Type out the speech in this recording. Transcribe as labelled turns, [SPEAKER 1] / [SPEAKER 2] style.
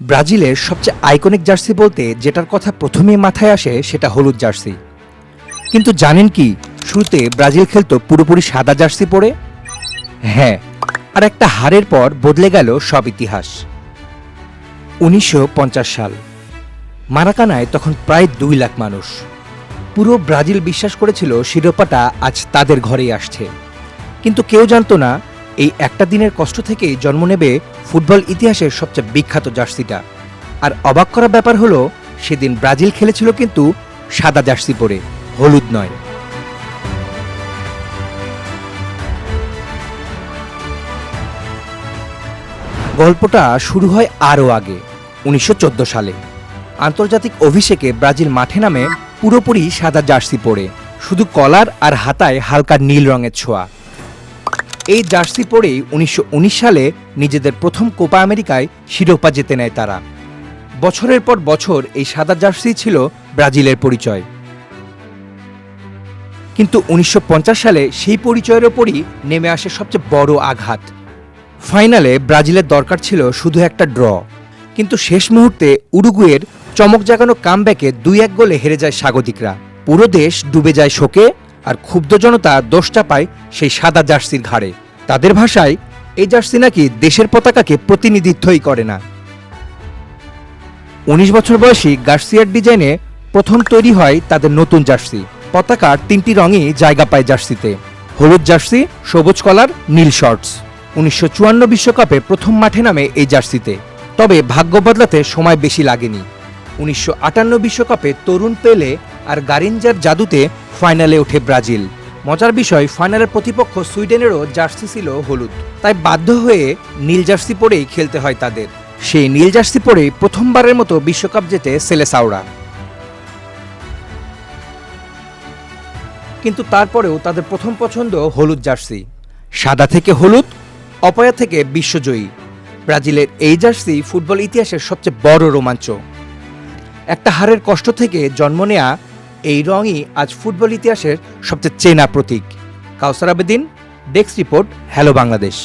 [SPEAKER 1] ব্রাজিলের সবচেয়ে iconic jersey বলতে যেটার কথা প্রথমেই মাথায় আসে সেটা হলুদ জার্সি। কিন্তু জানেন কি, শুরুতে ব্রাজিল খেলতো পুরোপুরি সাদা জার্সি পরে। হ্যাঁ, আর একটা হারের পর বদলে গেল সব ইতিহাস। 1950 সাল, মারাকানায় তখন প্রায় 2 লাখ মানুষ। পুরো ব্রাজিল বিশ্বাস করেছিল শিরোপাটা আজ তাদের ঘরেই আসছে। কিন্তু কেউ জানতো না এই একটা দিনের কষ্ট থেকেই জন্ম নেবে ফুটবল ইতিহাসের সবচেয়ে বিখ্যাত জার্সিটা। আর অবাক করা ব্যাপার হলো, সেদিন ব্রাজিল খেলেছিল কিন্তু সাদা জার্সি পরে, হলুদ নয়। গল্পটা শুরু হয় আরও আগে, 1914 সালে। আন্তর্জাতিক অভিষেকে ব্রাজিল মাঠে নামে পুরোপুরি সাদা জার্সি পরে, শুধু কলার আর হাতায় হালকা নীল রঙের ছোঁয়া। এই জার্সি পরেই 1919 সালে নিজেদের প্রথম কোপা আমেরিকায় শিরোপা জিতে নেয় তারা। বছরের পর বছর এই সাদা জার্সি ছিল ব্রাজিলের পরিচয়। কিন্তু 1950 সালে সেই পরিচয়ের ওপরই নেমে আসে সবচেয়ে বড় আঘাত। ফাইনালে ব্রাজিলের দরকার ছিল শুধু একটা ড্র, কিন্তু শেষ মুহূর্তে উরুগুয়ের চমক জাগানো কামব্যাকে 2-1 গোলে হেরে যায় স্বাগতিকরা। পুরো দেশ ডুবে যায় শোকে, আর ক্ষুব্ধ জনতা দোষ চাপায় সেই সাদা জার্সির ঘাড়ে। তাদের ভাষায় এই জার্সি নাকি দেশের পতাকাকে প্রতিনিধিত্বই করে না। 19 বছর বয়সী গার্সিয়ার ডিজাইনে প্রথম তৈরি হয় তাদের নতুন জার্সি। পতাকার 3টি রঙই জায়গা পায় জার্সিতে, হলুদ জার্সি, সবুজ কলার, নীল শর্টস। 1954 বিশ্বকাপে প্রথম মাঠে নামে এই জার্সিতে। তবে ভাগ্য বদলাতে সময় বেশি লাগেনি। 1958 বিশ্বকাপে তরুণ পেলে আর গারিঞ্জার জাদুতে ফাইনালে ওঠে ব্রাজিল। মজার বিষয়, ফাইনালের প্রতিপক্ষ সুইডেনেরও জার্সি ছিল হলুদ, তাই বাধ্য হয়ে নীল জার্সি পরেই খেলতে হয় তাদের। সেই নীল জার্সি পরেই প্রথমবারের মতো বিশ্বকাপ জেতে সেলেসাওরা। কিন্তু তারপরেও তাদের প্রথম পছন্দ হলুদ জার্সি। সাদা থেকে হলুদ, অপয়া থেকে বিশ্বজয়ী। ব্রাজিলের এই জার্সি ফুটবল ইতিহাসের সবচেয়ে বড় রোমাঞ্চ। একটা হারের কষ্ট থেকে জন্ম নেয়া এই রঙই আজ ফুটবল ইতিহাসের সবচেয়ে চেনা প্রতীক। Kawsar Abedin, desk report, hello Bangladesh.